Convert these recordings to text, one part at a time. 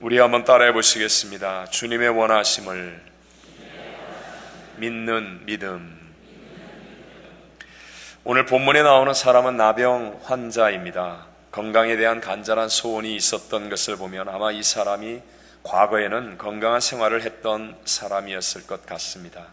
우리 한번 따라해 보시겠습니다. 주님의 원하심을 믿는 믿음. 오늘 본문에 나오는 사람은 나병 환자입니다. 건강에 대한 간절한 소원이 있었던 것을 보면 아마 이 사람이 과거에는 건강한 생활을 했던 사람이었을 것 같습니다.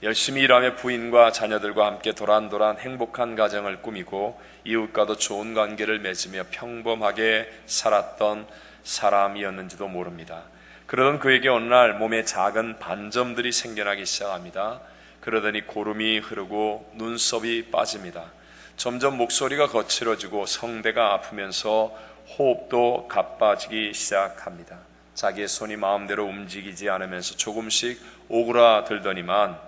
열심히 일하며 부인과 자녀들과 함께 도란도란 행복한 가정을 꾸미고 이웃과도 좋은 관계를 맺으며 평범하게 살았던 사람이었는지도 모릅니다. 그러던 그에게 어느 날 몸에 작은 반점들이 생겨나기 시작합니다. 그러더니 고름이 흐르고 눈썹이 빠집니다. 점점 목소리가 거칠어지고 성대가 아프면서 호흡도 가빠지기 시작합니다. 자기의 손이 마음대로 움직이지 않으면서 조금씩 오그라들더니만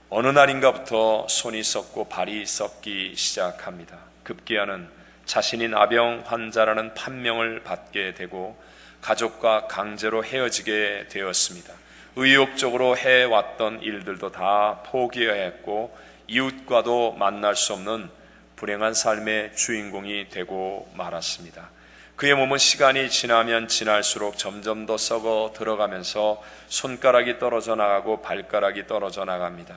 어느 날인가부터 손이 썩고 발이 썩기 시작합니다. 급기야는 자신이 나병 환자라는 판명을 받게 되고 가족과 강제로 헤어지게 되었습니다. 의욕적으로 해왔던 일들도 다 포기해야 했고 이웃과도 만날 수 없는 불행한 삶의 주인공이 되고 말았습니다. 그의 몸은 시간이 지나면 지날수록 점점 더 썩어 들어가면서 손가락이 떨어져 나가고 발가락이 떨어져 나갑니다.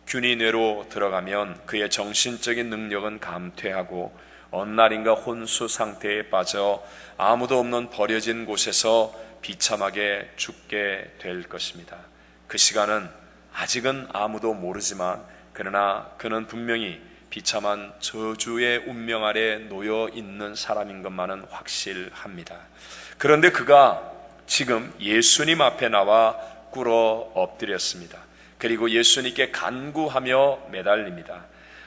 균이 뇌로 들어가면 그의 정신적인 능력은 감퇴하고 어느 날인가 혼수 상태에 빠져 아무도 없는 버려진 곳에서 비참하게 죽게 될 것입니다. 그 시간은 아직은 아무도 모르지만 그러나 그는 분명히 비참한 저주의 운명 아래 놓여 있는 사람인 것만은 확실합니다. 그런데 그가 지금 예수님 앞에 나와 꿇어 엎드렸습니다. 그리고 예수님께 간구하며 매달립니다.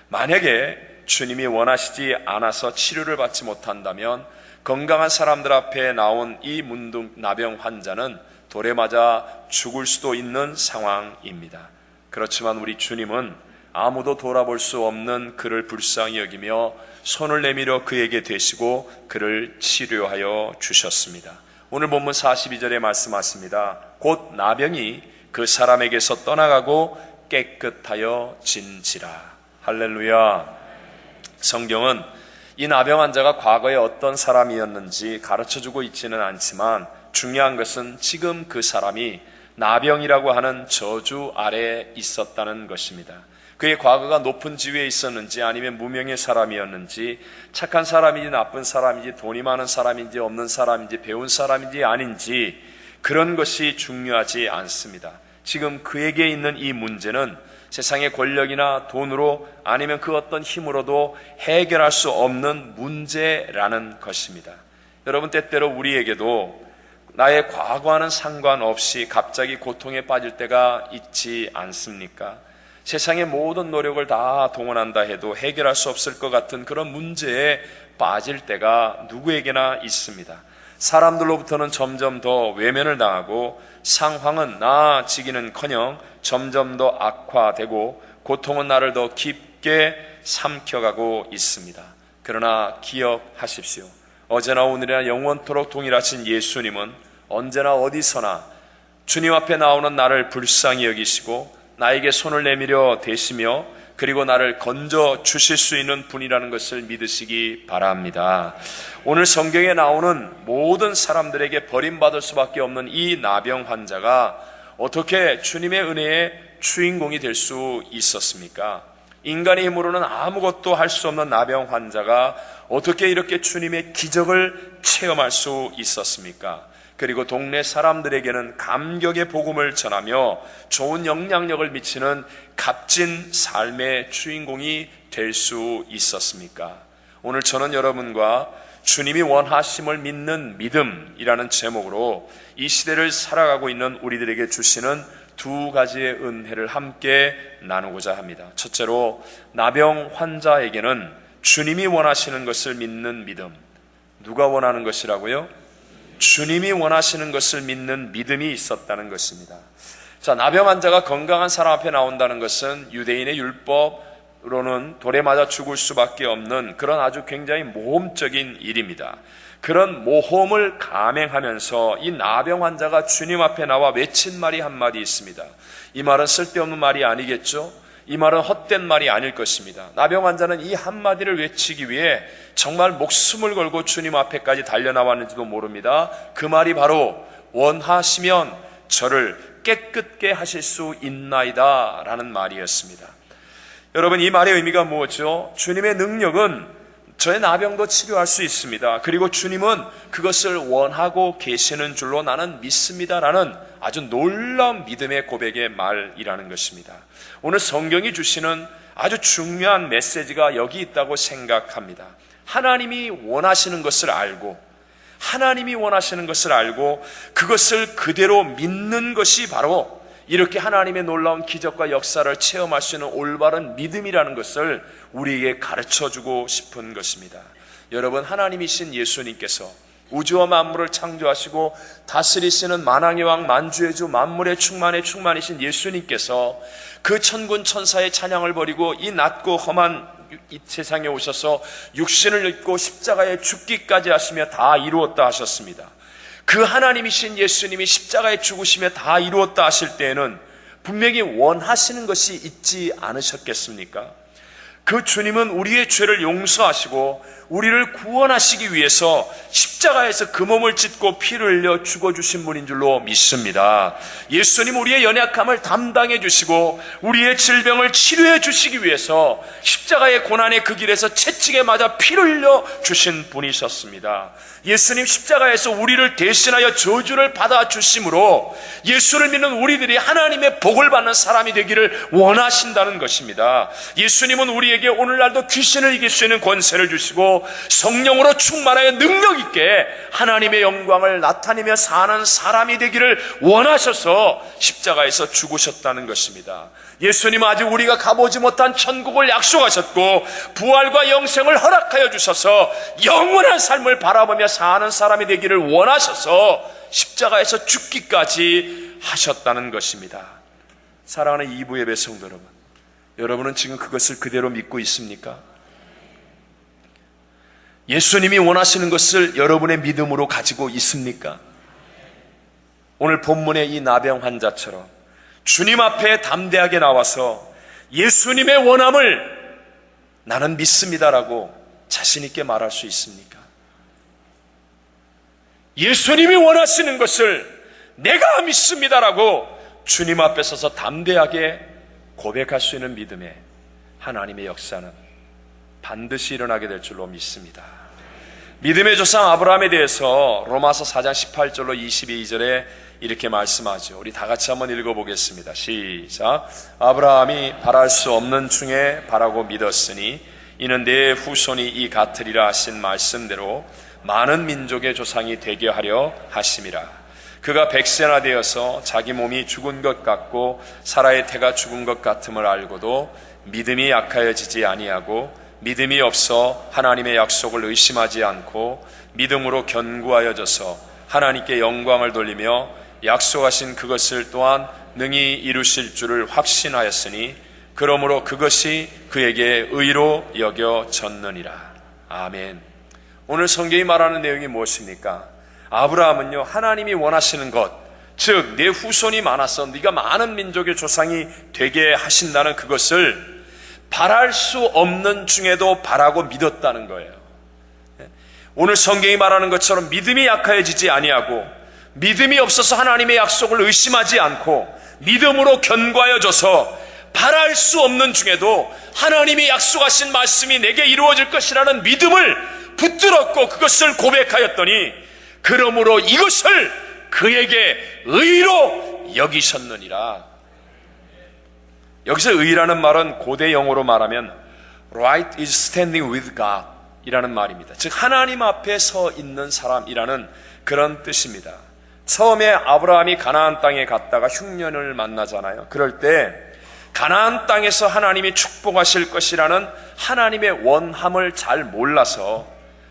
만약에 주님이 원하시지 않아서 치료를 받지 못한다면 건강한 사람들 앞에 나온 이 문둥 나병 환자는 돌에 맞아 죽을 수도 있는 상황입니다. 그렇지만 우리 주님은 아무도 돌아볼 수 없는 그를 불쌍히 여기며 손을 내밀어 그에게 대시고 그를 치료하여 주셨습니다. 오늘 본문 42절에 말씀하십니다. 곧 나병이 그 사람에게서 떠나가고 깨끗하여 진지라. 할렐루야. 성경은 이 나병 환자가 과거에 어떤 사람이었는지 가르쳐주고 있지는 않지만 중요한 것은 지금 그 사람이 나병이라고 하는 저주 아래에 있었다는 것입니다. 그의 과거가 높은 지위에 있었는지 아니면 무명의 사람이었는지 착한 사람인지 나쁜 사람인지 돈이 많은 사람인지 없는 사람인지 배운 사람인지 아닌지 그런 것이 중요하지 않습니다. 지금 그에게 있는 이 문제는 세상의 권력이나 돈으로 아니면 그 어떤 힘으로도 해결할 수 없는 문제라는 것입니다. 여러분, 때때로 우리에게도 나의 과거와는 상관없이 갑자기 고통에 빠질 때가 있지 않습니까? 세상의 모든 노력을 다 동원한다 해도 해결할 수 없을 것 같은 그런 문제에 빠질 때가 누구에게나 있습니다. 사람들로부터는 점점 더 외면을 당하고 상황은 나아지기는커녕 점점 더 악화되고 고통은 나를 더 깊게 삼켜가고 있습니다. 그러나 기억하십시오. 어제나 오늘이나 영원토록 동일하신 예수님은 언제나 어디서나 주님 앞에 나오는 나를 불쌍히 여기시고 나에게 손을 내밀어 대시며 그리고 나를 건져 주실 수 있는 분이라는 것을 믿으시기 바랍니다. 오늘 성경에 나오는 모든 사람들에게 버림받을 수밖에 없는 이 나병 환자가 어떻게 주님의 은혜의 주인공이 될 수 있었습니까? 인간의 힘으로는 아무것도 할 수 없는 나병 환자가 어떻게 이렇게 주님의 기적을 체험할 수 있었습니까? 그리고 동네 사람들에게는 감격의 복음을 전하며 좋은 영향력을 미치는 값진 삶의 주인공이 될 수 있었습니까? 오늘 저는 여러분과 주님이 원하심을 믿는 믿음이라는 제목으로 이 시대를 살아가고 있는 우리들에게 주시는 두 가지의 은혜를 함께 나누고자 합니다. 첫째로 나병 환자에게는 주님이 원하시는 것을 믿는 믿음. 누가 원하는 것이라고요? 주님이 원하시는 것을 믿는 믿음이 있었다는 것입니다. 자, 나병 환자가 건강한 사람 앞에 나온다는 것은 유대인의 율법으로는 돌에 맞아 죽을 수밖에 없는 그런 아주 굉장히 모험적인 일입니다. 그런 모험을 감행하면서 이 나병 환자가 주님 앞에 나와 외친 말이 한마디 있습니다. 이 말은 쓸데없는 말이 아니겠죠? 이 말은 헛된 말이 아닐 것입니다. 나병 환자는 이 한마디를 외치기 위해 정말 목숨을 걸고 주님 앞에까지 달려나왔는지도 모릅니다. 그 말이 바로 원하시면 저를 깨끗게 하실 수 있나이다 라는 말이었습니다. 여러분, 이 말의 의미가 무엇이죠? 주님의 능력은 저의 나병도 치료할 수 있습니다. 그리고 주님은 그것을 원하고 계시는 줄로 나는 믿습니다라는 아주 놀라운 믿음의 고백의 말이라는 것입니다. 오늘 성경이 주시는 아주 중요한 메시지가 여기 있다고 생각합니다. 하나님이 원하시는 것을 알고, 하나님이 원하시는 것을 알고 그것을 그대로 믿는 것이 바로 이렇게 하나님의 놀라운 기적과 역사를 체험할 수 있는 올바른 믿음이라는 것을 우리에게 가르쳐주고 싶은 것입니다. 여러분, 하나님이신 예수님께서 우주와 만물을 창조하시고 다스리시는 만왕의 왕 만주의 주 만물의 충만이신 예수님께서 그 천군 천사의 찬양을 버리고 이 낮고 험한 이 세상에 오셔서 육신을 입고 십자가에 죽기까지 하시며 다 이루었다 하셨습니다. 그 하나님이신 예수님이 십자가에 죽으시며 다 이루었다 하실 때에는 분명히 원하시는 것이 있지 않으셨겠습니까? 그 주님은 우리의 죄를 용서하시고 우리를 구원하시기 위해서 십자가에서 그 몸을 찢고 피를 흘려 죽어주신 분인 줄로 믿습니다. 예수님 우리의 연약함을 담당해 주시고 우리의 질병을 치료해 주시기 위해서 십자가의 고난의 그 길에서 채찍에 맞아 피를 흘려 주신 분이셨습니다. 예수님 십자가에서 우리를 대신하여 저주를 받아 주심으로 예수를 믿는 우리들이 하나님의 복을 받는 사람이 되기를 원하신다는 것입니다. 예수님은 우리에게 오늘날도 귀신을 이길 수 있는 권세를 주시고 성령으로 충만하여 능력 있게 하나님의 영광을 나타내며 사는 사람이 되기를 원하셔서 십자가에서 죽으셨다는 것입니다. 예수님은 아직 우리가 가보지 못한 천국을 약속하셨고 부활과 영생을 허락하여 주셔서 영원한 삶을 바라보며 사는 사람이 되기를 원하셔서 십자가에서 죽기까지 하셨다는 것입니다. 사랑하는 이부 예배 성도 여러분, 여러분은 지금 그것을 그대로 믿고 있습니까? 예수님이 원하시는 것을 여러분의 믿음으로 가지고 있습니까? 오늘 본문의 이 나병 환자처럼 주님 앞에 담대하게 나와서 예수님의 원함을 나는 믿습니다라고 자신 있게 말할 수 있습니까? 예수님이 원하시는 것을 내가 믿습니다라고 주님 앞에 서서 담대하게 고백할 수 있는 믿음에 하나님의 역사는 반드시 일어나게 될 줄로 믿습니다. 믿음의 조상 아브라함에 대해서 로마서 4장 18절로 22절에 이렇게 말씀하죠. 우리 다 같이 한번 읽어보겠습니다. 시작. 아브라함이 바랄 수 없는 중에 바라고 믿었으니 이는 내 후손이 이 같으리라 하신 말씀대로 많은 민족의 조상이 되게 하려 하심이라. 그가 100세나 되어서 자기 몸이 죽은 것 같고 사라의 태가 죽은 것 같음을 알고도 믿음이 약하여지지 아니하고 믿음이 없어 하나님의 약속을 의심하지 않고 믿음으로 견고하여져서 하나님께 영광을 돌리며 약속하신 그것을 또한 능히 이루실 줄을 확신하였으니 그러므로 그것이 그에게 의로 여겨졌느니라. 아멘. 오늘 성경이 말하는 내용이 무엇입니까? 아브라함은요, 하나님이 원하시는 것, 즉 내 후손이 많아서 네가 많은 민족의 조상이 되게 하신다는 그것을 바랄 수 없는 중에도 바라고 믿었다는 거예요. 오늘 성경이 말하는 것처럼 믿음이 약하여지지 아니하고 믿음이 없어서 하나님의 약속을 의심하지 않고 믿음으로 견고하여져서 바랄 수 없는 중에도 하나님이 약속하신 말씀이 내게 이루어질 것이라는 믿음을 붙들었고 그것을 고백하였더니 그러므로 이것을 그에게 의로 여기셨느니라. 여기서 의라는 말은 고대 영어로 말하면 right is standing with God 이라는 말입니다. 즉 하나님 앞에 서 있는 사람이라는 그런 뜻입니다. 처음에 아브라함이 가나안 땅에 갔다가 흉년을 만나잖아요. 그럴 때 가나안 땅에서 하나님이 축복하실 것이라는 하나님의 원함을 잘 몰라서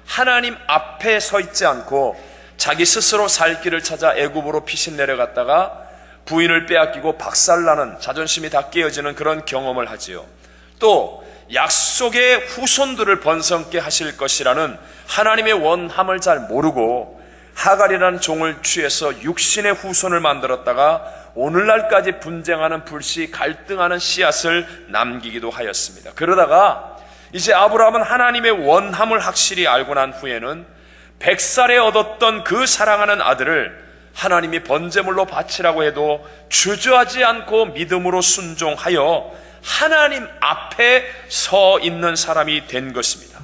하나님 앞에 서 있지 않고 자기 스스로 살 길을 찾아 애굽으로 피신 내려갔다가 부인을 빼앗기고 박살나는, 자존심이 다 깨어지는 그런 경험을 하지요. 또 약속의 후손들을 번성케 하실 것이라는 하나님의 원함을 잘 모르고 하갈이라는 종을 취해서 육신의 후손을 만들었다가 오늘날까지 분쟁하는 불씨, 갈등하는 씨앗을 남기기도 하였습니다. 그러다가 이제 아브라함은 하나님의 원함을 확실히 알고 난 후에는 100살에 얻었던 그 사랑하는 아들을 하나님이 번제물로 바치라고 해도 주저하지 않고 믿음으로 순종하여 하나님 앞에 서 있는 사람이 된 것입니다.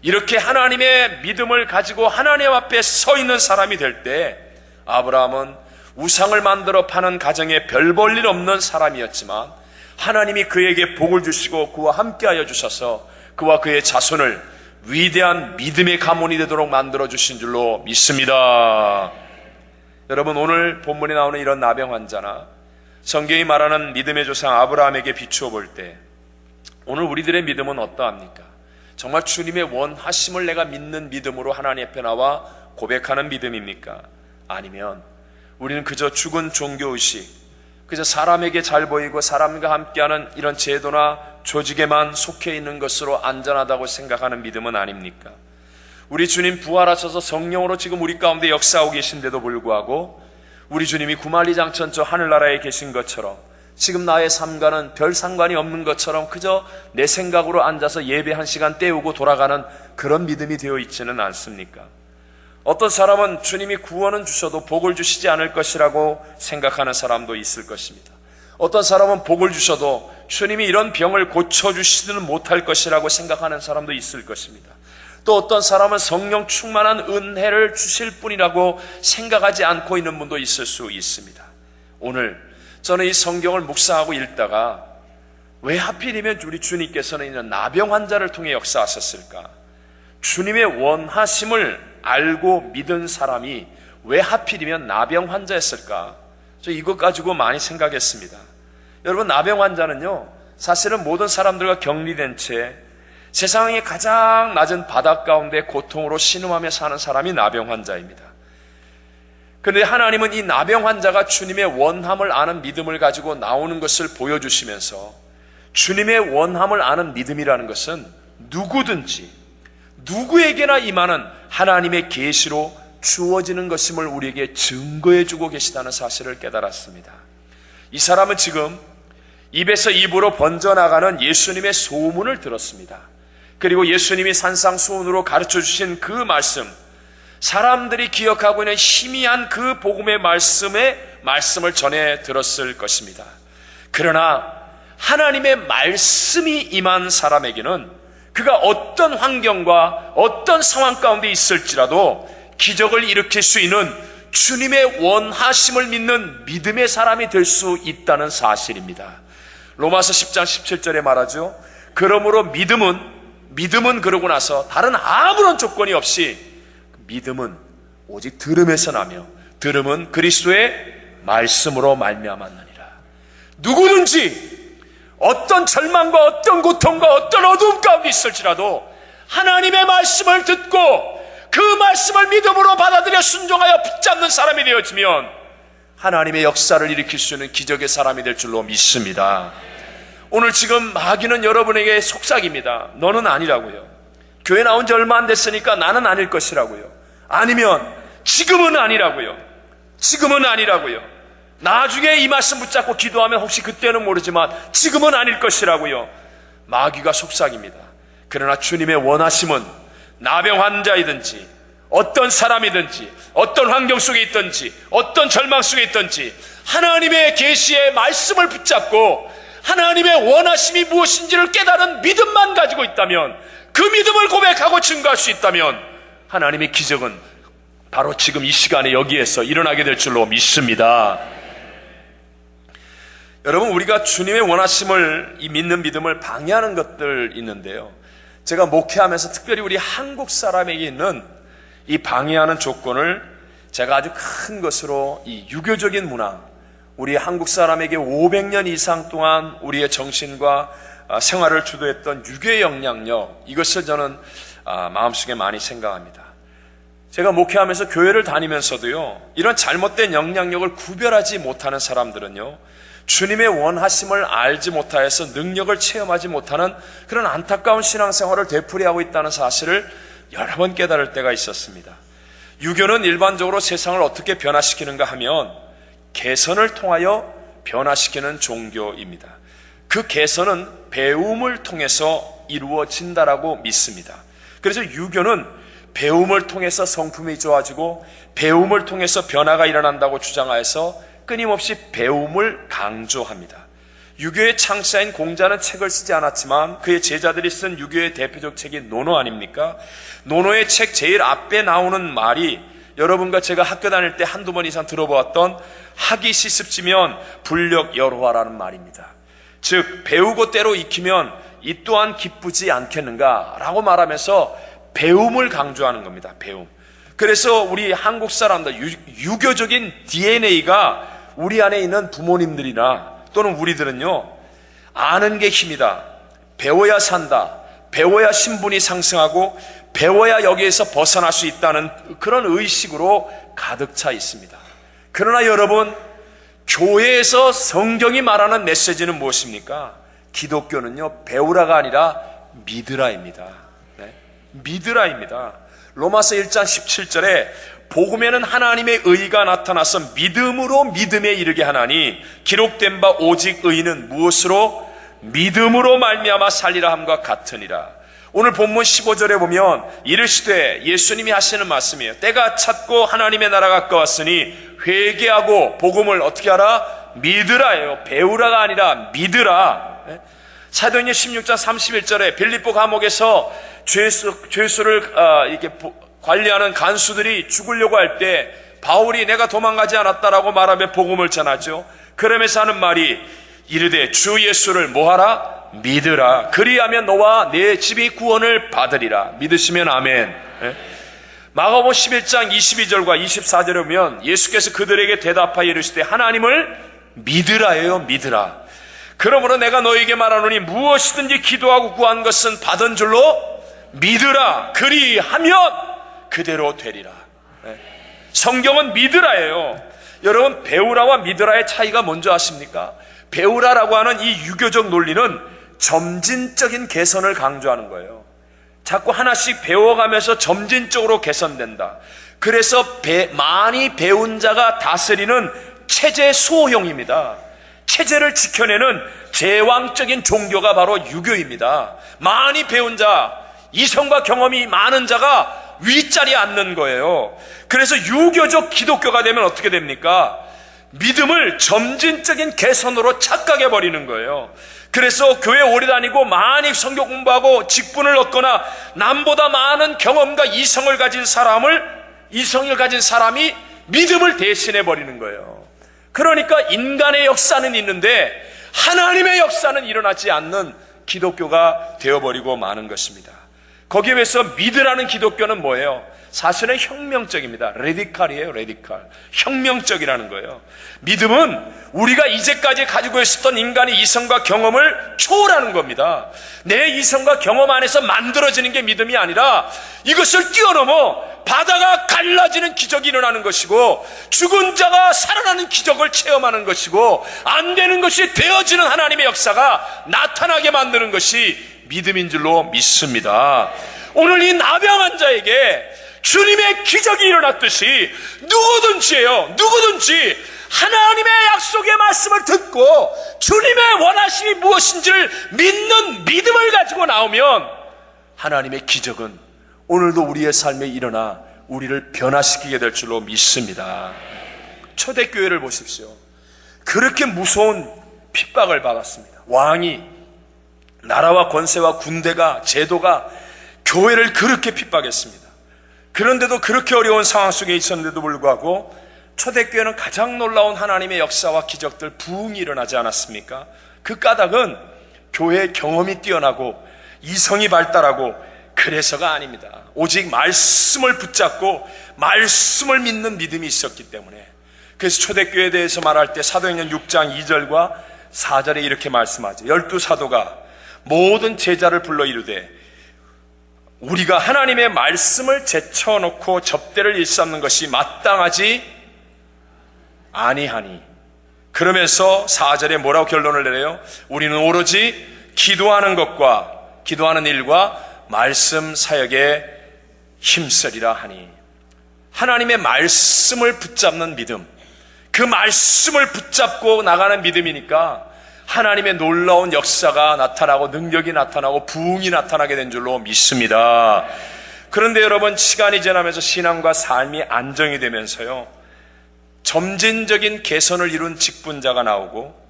이렇게 하나님의 믿음을 가지고 하나님 앞에 서 있는 사람이 될 때 아브라함은 우상을 만들어 파는 가정에 별 볼 일 없는 사람이었지만 하나님이 그에게 복을 주시고 그와 함께하여 주셔서 그와 그의 자손을 위대한 믿음의 가문이 되도록 만들어 주신 줄로 믿습니다. 여러분, 오늘 본문에 나오는 이런 나병 환자나 성경이 말하는 믿음의 조상 아브라함에게 비추어 볼 때 오늘 우리들의 믿음은 어떠합니까? 정말 주님의 원하심을 내가 믿는 믿음으로 하나님 앞에 나와 고백하는 믿음입니까? 아니면 우리는 그저 죽은 종교의식, 그저 사람에게 잘 보이고 사람과 함께하는 이런 제도나 조직에만 속해 있는 것으로 안전하다고 생각하는 믿음은 아닙니까? 우리 주님 부활하셔서 성령으로 지금 우리 가운데 역사하고 계신데도 불구하고 우리 주님이 구만리장천 저 하늘나라에 계신 것처럼 지금 나의 삶과는 별 상관이 없는 것처럼 그저 내 생각으로 앉아서 예배 한 시간 때우고 돌아가는 그런 믿음이 되어 있지는 않습니까? 어떤 사람은 주님이 구원은 주셔도 복을 주시지 않을 것이라고 생각하는 사람도 있을 것입니다. 어떤 사람은 복을 주셔도 주님이 이런 병을 고쳐주시지는 못할 것이라고 생각하는 사람도 있을 것입니다. 또 어떤 사람은 성령 충만한 은혜를 주실 뿐이라고 생각하지 않고 있는 분도 있을 수 있습니다. 오늘 저는 이 성경을 묵상하고 읽다가 왜 하필이면 우리 주님께서는 이런 나병 환자를 통해 역사하셨을까? 주님의 원하심을 알고 믿은 사람이 왜 하필이면 나병 환자였을까? 저 이것 가지고 많이 생각했습니다. 여러분, 나병 환자는요, 사실은 모든 사람들과 격리된 채 세상의 가장 낮은 바닥 가운데 고통으로 신음하며 사는 사람이 나병 환자입니다. 그런데 하나님은 이 나병 환자가 주님의 원함을 아는 믿음을 가지고 나오는 것을 보여주시면서 주님의 원함을 아는 믿음이라는 것은 누구든지 누구에게나 임하는 하나님의 계시로 주어지는 것임을 우리에게 증거해주고 계시다는 사실을 깨달았습니다. 이 사람은 지금 입에서 입으로 번져나가는 예수님의 소문을 들었습니다. 그리고 예수님이 산상수훈으로 가르쳐주신 그 말씀, 사람들이 기억하고 있는 희미한 그 복음의 말씀을 전해 들었을 것입니다. 그러나 하나님의 말씀이 임한 사람에게는 그가 어떤 환경과 어떤 상황 가운데 있을지라도 기적을 일으킬 수 있는 주님의 원하심을 믿는 믿음의 사람이 될 수 있다는 사실입니다. 로마서 10장 17절에 말하죠. 그러므로 믿음은 그러고 나서 다른 아무런 조건이 없이 믿음은 오직 들음에서 나며 들음은 그리스도의 말씀으로 말미암았느니라. 누구든지 어떤 절망과 어떤 고통과 어떤 어두움 가운데 있을지라도 하나님의 말씀을 듣고 그 말씀을 믿음으로 받아들여 순종하여 붙잡는 사람이 되어지면 하나님의 역사를 일으킬 수 있는 기적의 사람이 될 줄로 믿습니다. 오늘 지금 마귀는 여러분에게 속삭입니다. 너는 아니라고요. 교회 나온 지 얼마 안 됐으니까 나는 아닐 것이라고요. 아니면 지금은 아니라고요. 지금은 아니라고요. 나중에 이 말씀 붙잡고 기도하면 혹시 그때는 모르지만 지금은 아닐 것이라고요. 마귀가 속삭입니다. 그러나 주님의 원하심은 나병 환자이든지 어떤 사람이든지 어떤 환경 속에 있든지 어떤 절망 속에 있든지 하나님의 계시의 말씀을 붙잡고 하나님의 원하심이 무엇인지를 깨달은 믿음만 가지고 있다면, 그 믿음을 고백하고 증거할 수 있다면 하나님의 기적은 바로 지금 이 시간에 여기에서 일어나게 될 줄로 믿습니다. 여러분, 우리가 주님의 원하심을 믿는 믿음을 방해하는 것들 있는데요, 제가 목회하면서 특별히 우리 한국 사람에게 있는 이 방해하는 조건을 제가 아주 큰 것으로 이 유교적인 문화, 우리 한국 사람에게 500년 이상 동안 우리의 정신과 생활을 주도했던 유교의 영향력, 이것을 저는 마음속에 많이 생각합니다. 제가 목회하면서 교회를 다니면서도요, 이런 잘못된 영향력을 구별하지 못하는 사람들은요, 주님의 원하심을 알지 못하여서 능력을 체험하지 못하는 그런 안타까운 신앙생활을 되풀이하고 있다는 사실을 여러 번 깨달을 때가 있었습니다. 유교는 일반적으로 세상을 어떻게 변화시키는가 하면 개선을 통하여 변화시키는 종교입니다. 그 개선은 배움을 통해서 이루어진다라고 믿습니다. 그래서 유교는 배움을 통해서 성품이 좋아지고 배움을 통해서 변화가 일어난다고 주장하여서 끊임없이 배움을 강조합니다. 유교의 창시자인 공자는 책을 쓰지 않았지만 그의 제자들이 쓴 유교의 대표적 책이 논어 아닙니까? 논어의 책 제일 앞에 나오는 말이 여러분과 제가 학교 다닐 때 한두 번 이상 들어보았던 학이 시습지면 불력여로하라는 말입니다. 즉 배우고 때로 익히면 이 또한 기쁘지 않겠는가 라고 말하면서 배움을 강조하는 겁니다. 배움. 그래서 우리 한국 사람들 유교적인 DNA가 우리 안에 있는 부모님들이나 또는 우리들은요, 아는 게 힘이다. 배워야 산다. 배워야 신분이 상승하고 배워야 여기에서 벗어날 수 있다는 그런 의식으로 가득 차 있습니다. 그러나 여러분, 교회에서 성경이 말하는 메시지는 무엇입니까? 기독교는요, 배우라가 아니라 믿으라입니다. 네? 믿으라입니다. 로마서 1장 17절에 복음에는 하나님의 의가 나타나서 믿음으로 믿음에 이르게 하나니 기록된 바 오직 의는 무엇으로? 믿음으로 말미암아 살리라 함과 같으니라. 오늘 본문 15절에 보면 이르시되, 예수님이 하시는 말씀이에요. 때가 찼고 하나님의 나라가 가까웠으니 회개하고 복음을 어떻게 하라? 믿으라예요. 배우라가 아니라 믿으라. 사도행전 16장 31절에 빌립보 감옥에서 죄수를 이렇게 관리하는 간수들이 죽으려고 할 때 바울이 내가 도망가지 않았다라고 말하며 복음을 전하죠. 그러면서 하는 말이 이르되 주 예수를 뭐하라? 믿으라. 그리하면 너와 내 집이 구원을 받으리라. 믿으시면 아멘. 마가복음 11장 22절과 24절에 보면 예수께서 그들에게 대답하여 이르시되 하나님을 믿으라예요. 믿으라. 그러므로 내가 너에게 말하노니 무엇이든지 기도하고 구한 것은 받은 줄로 믿으라. 그리하면 그대로 되리라. 성경은 믿으라예요. 여러분, 배우라와 믿으라의 차이가 뭔지 아십니까? 배우라라고 하는 이 유교적 논리는 점진적인 개선을 강조하는 거예요. 자꾸 하나씩 배워가면서 점진적으로 개선된다. 그래서 많이 배운 자가 다스리는 체제 수호형입니다. 체제를 지켜내는 제왕적인 종교가 바로 유교입니다. 많이 배운 자, 이성과 경험이 많은 자가 윗자리에 앉는 거예요. 그래서 유교적 기독교가 되면 어떻게 됩니까? 믿음을 점진적인 개선으로 착각해 버리는 거예요. 그래서 교회 오래 다니고 많이 성경 공부하고 직분을 얻거나 남보다 많은 경험과 이성을 가진 사람이 믿음을 대신해 버리는 거예요. 그러니까 인간의 역사는 있는데 하나님의 역사는 일어나지 않는 기독교가 되어버리고 마는 것입니다. 거기에 비해서 믿으라는 기독교는 뭐예요? 사실은 혁명적입니다. 레디칼이에요. 레디칼. 혁명적이라는 거예요. 믿음은 우리가 이제까지 가지고 있었던 인간의 이성과 경험을 초월하는 겁니다. 내 이성과 경험 안에서 만들어지는 게 믿음이 아니라 이것을 뛰어넘어 바다가 갈라지는 기적이 일어나는 것이고 죽은 자가 살아나는 기적을 체험하는 것이고 안 되는 것이 되어지는 하나님의 역사가 나타나게 만드는 것이 믿음인 줄로 믿습니다. 오늘 이 나병 자에게 주님의 기적이 일어났듯이 누구든지 하나님의 약속의 말씀을 듣고 주님의 원하심이 무엇인지를 믿는 믿음을 가지고 나오면 하나님의 기적은 오늘도 우리의 삶에 일어나 우리를 변화시키게 될 줄로 믿습니다. 초대교회를 보십시오. 그렇게 무서운 핍박을 받았습니다. 왕이, 나라와 권세와 군대가, 제도가 교회를 그렇게 핍박했습니다. 그런데도 그렇게 어려운 상황 속에 있었는데도 불구하고 초대교회는 가장 놀라운 하나님의 역사와 기적들 부흥이 일어나지 않았습니까? 그 까닭은 교회의 경험이 뛰어나고 이성이 발달하고 그래서가 아닙니다. 오직 말씀을 붙잡고 말씀을 믿는 믿음이 있었기 때문에. 그래서 초대교회에 대해서 말할 때 사도행전 6장 2절과 4절에 이렇게 말씀하죠. 12사도가 모든 제자를 불러 이르되 우리가 하나님의 말씀을 제쳐놓고 접대를 일삼는 것이 마땅하지 아니하니. 그러면서 4절에 뭐라고 결론을 내려요? 우리는 오로지 기도하는 일과 말씀 사역에 힘쓰리라 하니. 하나님의 말씀을 붙잡는 믿음, 그 말씀을 붙잡고 나가는 믿음이니까 하나님의 놀라운 역사가 나타나고 능력이 나타나고 부흥이 나타나게 된 줄로 믿습니다. 그런데 여러분, 시간이 지나면서 신앙과 삶이 안정이 되면서요, 점진적인 개선을 이룬 직분자가 나오고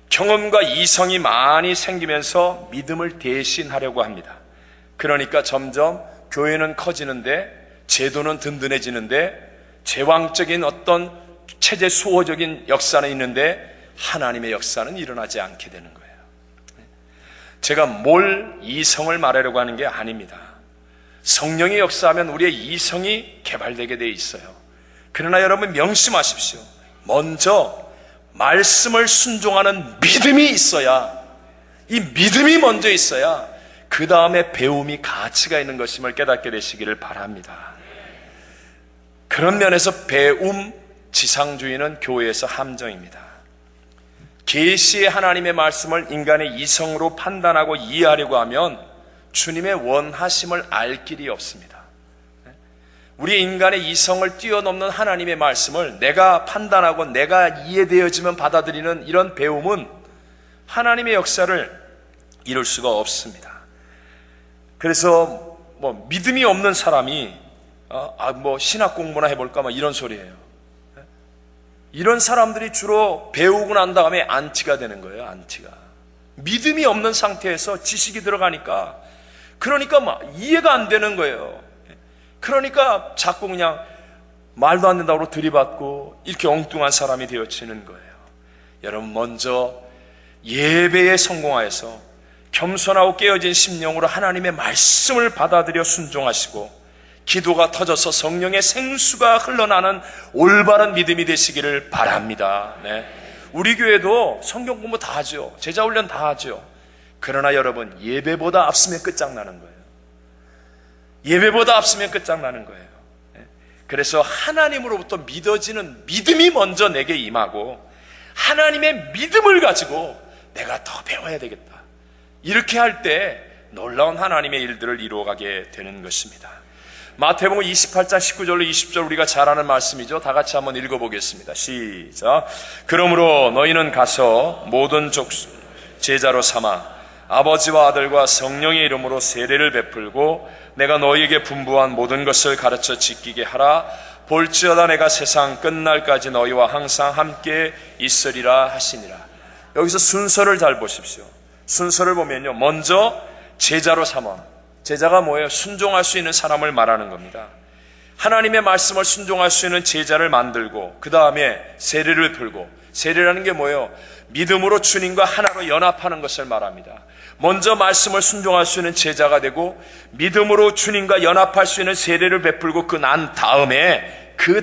경험과 이성이 많이 생기면서 믿음을 대신하려고 합니다. 그러니까 점점 교회는 커지는데, 제도는 든든해지는데, 제왕적인 어떤 체제 수호적인 역사는 있는데 하나님의 역사는 일어나지 않게 되는 거예요. 제가 뭘 이성을 말하려고 하는 게 아닙니다. 성령이 역사하면 우리의 이성이 개발되게 돼 있어요. 그러나 여러분 명심하십시오. 먼저 말씀을 순종하는 믿음이 있어야, 이 믿음이 먼저 있어야 그 다음에 배움이 가치가 있는 것임을 깨닫게 되시기를 바랍니다. 그런 면에서 배움 지상주의는 교회에서 함정입니다. 계시의 하나님의 말씀을 인간의 이성으로 판단하고 이해하려고 하면 주님의 원하심을 알 길이 없습니다. 우리 인간의 이성을 뛰어넘는 하나님의 말씀을 내가 판단하고 내가 이해되어지면 받아들이는 이런 배움은 하나님의 역사를 이룰 수가 없습니다. 그래서 믿음이 없는 사람이 신학 공부나 해볼까 이런 소리예요. 이런 사람들이 주로 배우고 난 다음에 안티가 되는 거예요. 안티가. 믿음이 없는 상태에서 지식이 들어가니까, 그러니까 이해가 안 되는 거예요. 그러니까 자꾸 그냥 말도 안 된다고 들이받고 이렇게 엉뚱한 사람이 되어지는 거예요. 여러분, 먼저 예배에 성공하여서 겸손하고 깨어진 심령으로 하나님의 말씀을 받아들여 순종하시고, 기도가 터져서 성령의 생수가 흘러나는 올바른 믿음이 되시기를 바랍니다. 네. 우리 교회도 성경 공부 다 하죠. 제자 훈련 다 하죠. 그러나 여러분, 예배보다 앞서면 끝장나는 거예요. 예배보다 앞서면 끝장나는 거예요. 네. 그래서 하나님으로부터 믿어지는 믿음이 먼저 내게 임하고, 하나님의 믿음을 가지고 내가 더 배워야 되겠다, 이렇게 할 때 놀라운 하나님의 일들을 이루어가게 되는 것입니다. 마태복음 28장 19절로 20절 우리가 잘 아는 말씀이죠. 다 같이 한번 읽어보겠습니다. 시작. 그러므로 너희는 가서 모든 족속 제자로 삼아 아버지와 아들과 성령의 이름으로 세례를 베풀고 내가 너희에게 분부한 모든 것을 가르쳐 지키게 하라. 볼지어다 내가 세상 끝날까지 너희와 항상 함께 있으리라 하시니라. 여기서 순서를 잘 보십시오. 순서를 보면요, 먼저 제자로 삼아. 제자가 뭐예요? 순종할 수 있는 사람을 말하는 겁니다. 하나님의 말씀을 순종할 수 있는 제자를 만들고, 그 다음에 세례를 풀고, 세례라는 게 뭐예요? 믿음으로 주님과 하나로 연합하는 것을 말합니다. 먼저 말씀을 순종할 수 있는 제자가 되고, 믿음으로 주님과 연합할 수 있는 세례를 베풀고, 그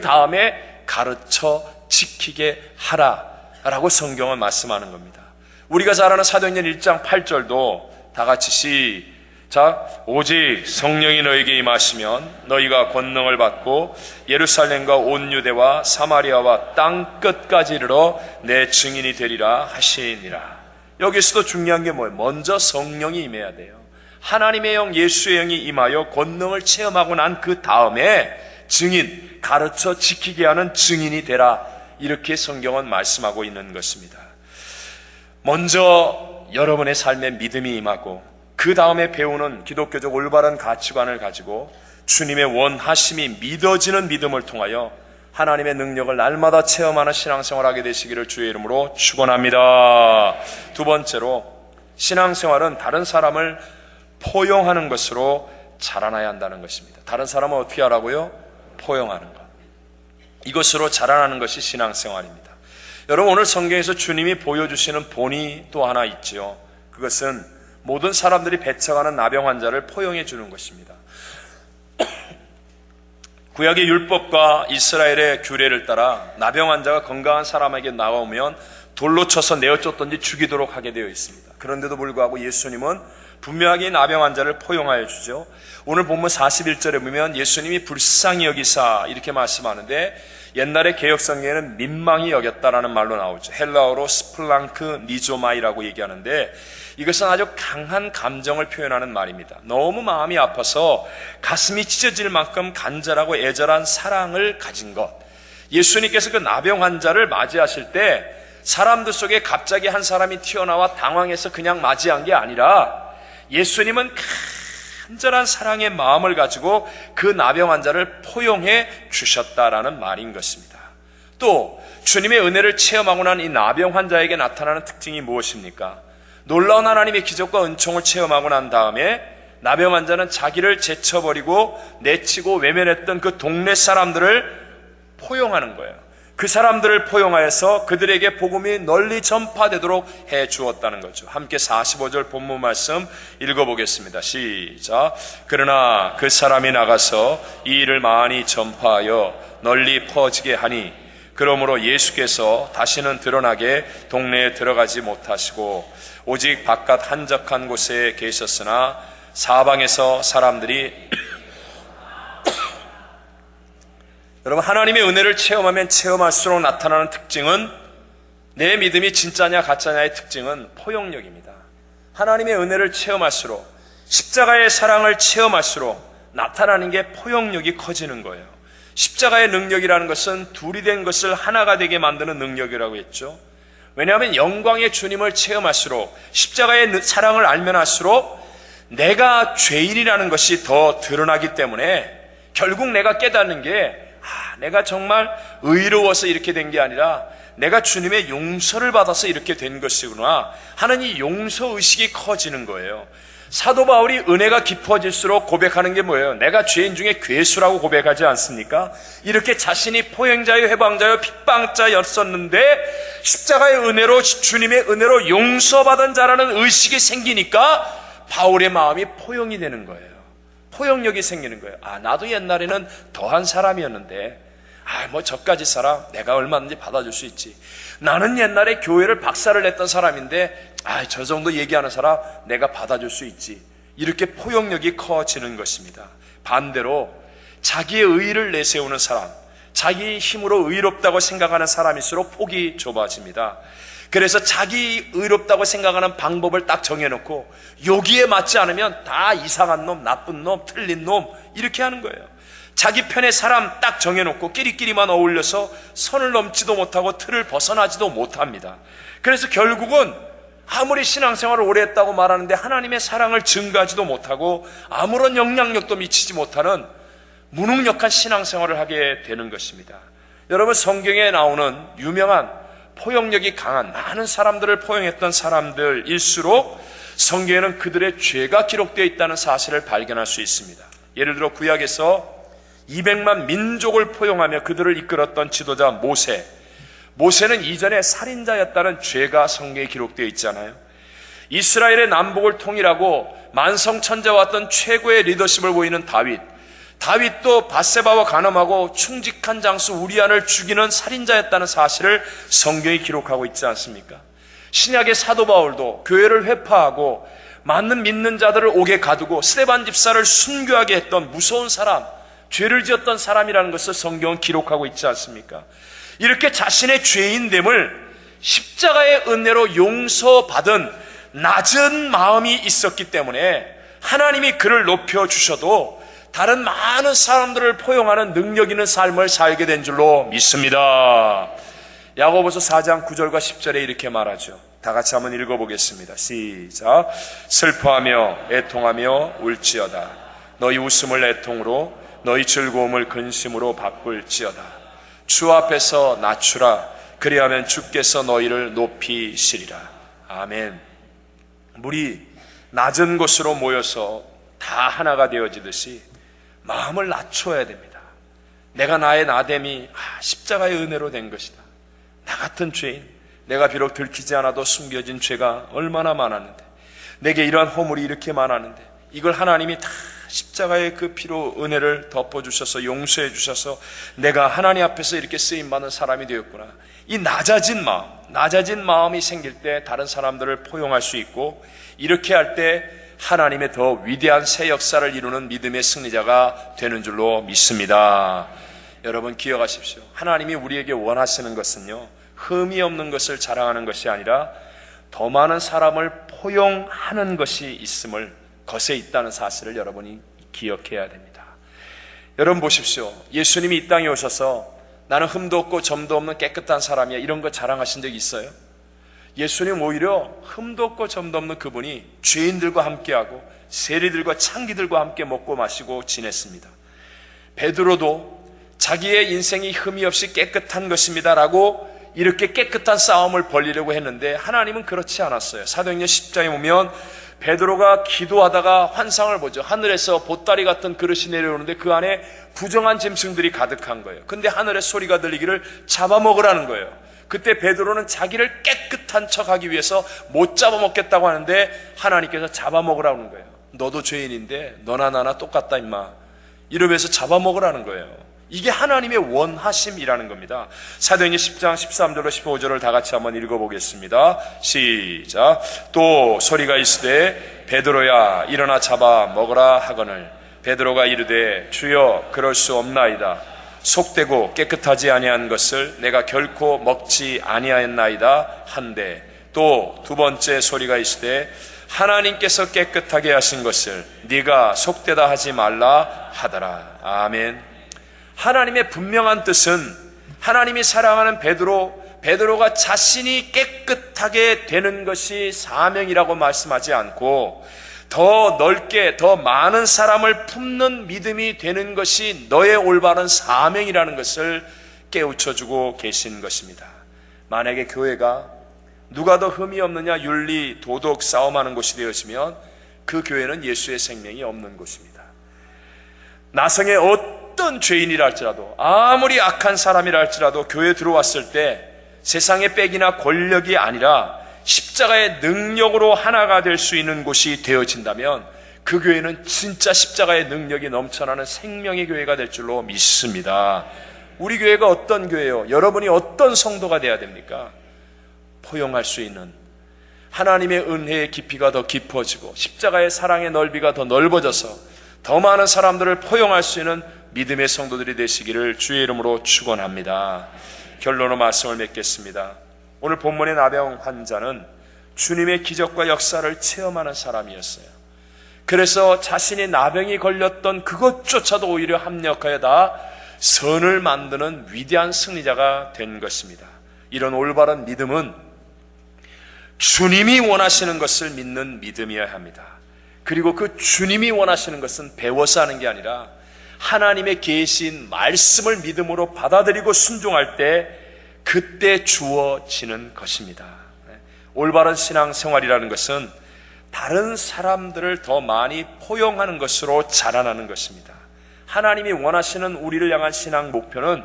다음에 가르쳐 지키게 하라라고 성경은 말씀하는 겁니다. 우리가 잘 아는 사도행전 1장 8절도 다 같이 시작. 오직 성령이 너에게 임하시면 너희가 권능을 받고 예루살렘과 온 유대와 사마리아와 땅 끝까지 이르러 내 증인이 되리라 하시니라. 여기서도 중요한 게 뭐예요? 먼저 성령이 임해야 돼요. 하나님의 영, 예수의 영이 임하여 권능을 체험하고 난 그 다음에 증인, 가르쳐 지키게 하는 증인이 되라, 이렇게 성경은 말씀하고 있는 것입니다. 먼저 여러분의 삶에 믿음이 임하고, 그 다음에 배우는 기독교적 올바른 가치관을 가지고 주님의 원하심이 믿어지는 믿음을 통하여 하나님의 능력을 날마다 체험하는 신앙생활을 하게 되시기를 주의 이름으로 축원합니다. 두 번째로, 신앙생활은 다른 사람을 포용하는 것으로 자라나야 한다는 것입니다. 다른 사람을 어떻게 하라고요? 포용하는 것. 이것으로 자라나는 것이 신앙생활입니다. 여러분, 오늘 성경에서 주님이 보여주시는 본이 또 하나 있죠. 그것은 모든 사람들이 배척하는 나병 환자를 포용해 주는 것입니다. 구약의 율법과 이스라엘의 규례를 따라 나병 환자가 건강한 사람에게 나오면 돌로 쳐서 내어쫓든지 죽이도록 하게 되어 있습니다. 그런데도 불구하고 예수님은 분명하게 나병 환자를 포용하여 주죠. 오늘 본문 41절에 보면 예수님이 불쌍히 여기사 이렇게 말씀하는데, 옛날의 개혁성경에는 민망히 여겼다라는 말로 나오죠. 헬라어로 스플랑크 니조마이라고 얘기하는데, 이것은 아주 강한 감정을 표현하는 말입니다. 너무 마음이 아파서 가슴이 찢어질 만큼 간절하고 애절한 사랑을 가진 것. 예수님께서 그 나병 환자를 맞이하실 때 사람들 속에 갑자기 한 사람이 튀어나와 당황해서 그냥 맞이한 게 아니라, 예수님은 간절한 사랑의 마음을 가지고 그 나병 환자를 포용해 주셨다라는 말인 것입니다. 또 주님의 은혜를 체험하고 난 이 나병 환자에게 나타나는 특징이 무엇입니까? 놀라운 하나님의 기적과 은총을 체험하고 난 다음에 나병 환자는 자기를 제쳐버리고 내치고 외면했던 그 동네 사람들을 포용하는 거예요. 그 사람들을 포용하여서 그들에게 복음이 널리 전파되도록 해 주었다는 거죠. 함께 45절 본문 말씀 읽어보겠습니다. 시작. 그러나 그 사람이 나가서 이 일을 많이 전파하여 널리 퍼지게 하니 그러므로 예수께서 다시는 드러나게 동네에 들어가지 못하시고 오직 바깥 한적한 곳에 계셨으나 사방에서 사람들이 여러분, 하나님의 은혜를 체험하면 체험할수록 나타나는 특징은, 내 믿음이 진짜냐 가짜냐의 특징은 포용력입니다. 하나님의 은혜를 체험할수록, 십자가의 사랑을 체험할수록 나타나는 게 포용력이 커지는 거예요. 십자가의 능력이라는 것은 둘이 된 것을 하나가 되게 만드는 능력이라고 했죠. 왜냐하면 영광의 주님을 체험할수록, 십자가의 사랑을 알면 할수록 내가 죄인이라는 것이 더 드러나기 때문에 결국 내가 깨닫는 게 내가 정말 의로워서 이렇게 된 게 아니라 내가 주님의 용서를 받아서 이렇게 된 것이구나 하는 이 용서의식이 커지는 거예요. 사도 바울이 은혜가 깊어질수록 고백하는 게 뭐예요? 내가 죄인 중에 괴수라고 고백하지 않습니까? 이렇게 자신이 포행자요 해방자요 핍박자였었는데 십자가의 은혜로, 주님의 은혜로 용서받은 자라는 의식이 생기니까 바울의 마음이 포용이 되는 거예요. 포용력이 생기는 거예요. 나도 옛날에는 더한 사람이었는데 저까지 사람 내가 얼마든지 받아줄 수 있지. 나는 옛날에 교회를 박살을 냈던 사람인데 저 정도 얘기하는 사람 내가 받아줄 수 있지. 이렇게 포용력이 커지는 것입니다. 반대로 자기의 의의를 내세우는 사람, 자기 힘으로 의롭다고 생각하는 사람일수록 폭이 좁아집니다. 그래서 자기 의롭다고 생각하는 방법을 딱 정해놓고 여기에 맞지 않으면 다 이상한 놈, 나쁜 놈, 틀린 놈 이렇게 하는 거예요. 자기 편의 사람 딱 정해놓고 끼리끼리만 어울려서 선을 넘지도 못하고 틀을 벗어나지도 못합니다. 그래서 결국은 아무리 신앙생활을 오래 했다고 말하는데 하나님의 사랑을 증가하지도 못하고 아무런 영향력도 미치지 못하는 무능력한 신앙생활을 하게 되는 것입니다. 여러분, 성경에 나오는 유명한 포용력이 강한 많은 사람들을 포용했던 사람들일수록 성경에는 그들의 죄가 기록되어 있다는 사실을 발견할 수 있습니다. 예를 들어 구약에서 200만 민족을 포용하며 그들을 이끌었던 지도자 모세는 이전에 살인자였다는 죄가 성경에 기록되어 있잖아요. 이스라엘의 남북을 통일하고 만성천자와 왔던 최고의 리더십을 보이는 다윗도 밧세바와 간음하고 충직한 장수 우리아를 죽이는 살인자였다는 사실을 성경이 기록하고 있지 않습니까? 신약의 사도 바울도 교회를 회파하고 많은 믿는 자들을 옥에 가두고 스데반 집사를 순교하게 했던 무서운 사람, 죄를 지었던 사람이라는 것을 성경은 기록하고 있지 않습니까? 이렇게 자신의 죄인됨을 십자가의 은혜로 용서받은 낮은 마음이 있었기 때문에 하나님이 그를 높여주셔도 다른 많은 사람들을 포용하는 능력 있는 삶을 살게 된 줄로 믿습니다. 야고보서 4장 9절과 10절에 이렇게 말하죠. 다 같이 한번 읽어보겠습니다. 시작. 슬퍼하며 애통하며 울지어다. 너희 웃음을 애통으로 너희 즐거움을 근심으로 바꿀지어다. 주 앞에서 낮추라. 그리하면 주께서 너희를 높이시리라. 아멘. 물이 낮은 곳으로 모여서 다 하나가 되어지듯이 마음을 낮춰야 됩니다. 내가 나의 나됨이 십자가의 은혜로 된 것이다. 나 같은 죄인, 내가 비록 들키지 않아도 숨겨진 죄가 얼마나 많았는데, 내게 이러한 허물이 이렇게 많았는데, 이걸 하나님이 다 십자가의 그 피로 은혜를 덮어주셔서 용서해 주셔서 내가 하나님 앞에서 이렇게 쓰임받는 사람이 되었구나. 이 낮아진 마음이 생길 때 다른 사람들을 포용할 수 있고, 이렇게 할 때 하나님의 더 위대한 새 역사를 이루는 믿음의 승리자가 되는 줄로 믿습니다. 여러분 기억하십시오. 하나님이 우리에게 원하시는 것은요, 흠이 없는 것을 자랑하는 것이 아니라 더 많은 사람을 포용하는 것이 있음을, 것에 있다는 사실을 여러분이 기억해야 됩니다. 여러분 보십시오. 예수님이 이 땅에 오셔서 나는 흠도 없고 점도 없는 깨끗한 사람이야, 이런 거 자랑하신 적이 있어요? 예수님 오히려 흠도 없고 점도 없는 그분이 죄인들과 함께하고 세리들과 창기들과 함께 먹고 마시고 지냈습니다. 베드로도 자기의 인생이 흠이 없이 깨끗한 것입니다 라고 이렇게 깨끗한 싸움을 벌이려고 했는데 하나님은 그렇지 않았어요. 사도행전 10장에 보면 베드로가 기도하다가 환상을 보죠. 하늘에서 보따리 같은 그릇이 내려오는데 그 안에 부정한 짐승들이 가득한 거예요. 근데 하늘에 소리가 들리기를 잡아먹으라는 거예요. 그때 베드로는 자기를 깨끗한 척하기 위해서 못 잡아먹겠다고 하는데 하나님께서 잡아먹으라는 거예요. 너도 죄인인데 너나 나나 똑같다 임마, 이러면서 잡아먹으라는 거예요. 이게 하나님의 원하심이라는 겁니다. 사도행전 10장 13절로 15절을 다 같이 한번 읽어보겠습니다. 시작. 또 소리가 있으되 베드로야 일어나 잡아 먹으라 하거늘 베드로가 이르되 주여 그럴 수 없나이다. 속되고 깨끗하지 아니한 것을 내가 결코 먹지 아니하였나이다 한데, 또 두 번째 소리가 있으되 하나님께서 깨끗하게 하신 것을 네가 속되다 하지 말라 하더라. 아멘. 하나님의 분명한 뜻은 하나님이 사랑하는 베드로가 자신이 깨끗하게 되는 것이 사명이라고 말씀하지 않고 더 넓게 더 많은 사람을 품는 믿음이 되는 것이 너의 올바른 사명이라는 것을 깨우쳐주고 계신 것입니다. 만약에 교회가 누가 더 흠이 없느냐 윤리 도덕 싸움하는 곳이 되었으면 그 교회는 예수의 생명이 없는 곳입니다. 나성의 어떤 죄인이라 할지라도 아무리 악한 사람이라 할지라도 교회에 들어왔을 때 세상의 빽이나 권력이 아니라 십자가의 능력으로 하나가 될 수 있는 곳이 되어진다면 그 교회는 진짜 십자가의 능력이 넘쳐나는 생명의 교회가 될 줄로 믿습니다. 우리 교회가 어떤 교회요? 여러분이 어떤 성도가 돼야 됩니까? 포용할 수 있는 하나님의 은혜의 깊이가 더 깊어지고 십자가의 사랑의 넓이가 더 넓어져서 더 많은 사람들을 포용할 수 있는 믿음의 성도들이 되시기를 주의 이름으로 축원합니다. 결론으로 말씀을 맺겠습니다. 오늘 본문의 나병 환자는 주님의 기적과 역사를 체험하는 사람이었어요. 그래서 자신이 나병이 걸렸던 그것조차도 오히려 합력하여 다 선을 만드는 위대한 승리자가 된 것입니다. 이런 올바른 믿음은 주님이 원하시는 것을 믿는 믿음이어야 합니다. 그리고 그 주님이 원하시는 것은 배워서 하는 게 아니라 하나님의 계신 말씀을 믿음으로 받아들이고 순종할 때 그때 주어지는 것입니다. 올바른 신앙생활이라는 것은 다른 사람들을 더 많이 포용하는 것으로 자라나는 것입니다. 하나님이 원하시는 우리를 향한 신앙 목표는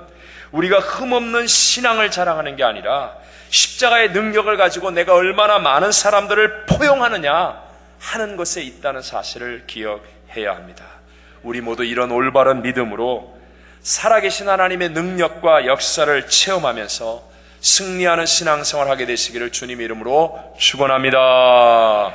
우리가 흠없는 신앙을 자랑하는 게 아니라 십자가의 능력을 가지고 내가 얼마나 많은 사람들을 포용하느냐 하는 것에 있다는 사실을 기억해야 합니다. 우리 모두 이런 올바른 믿음으로 살아계신 하나님의 능력과 역사를 체험하면서 승리하는 신앙생활을 하게 되시기를 주님의 이름으로 축원합니다.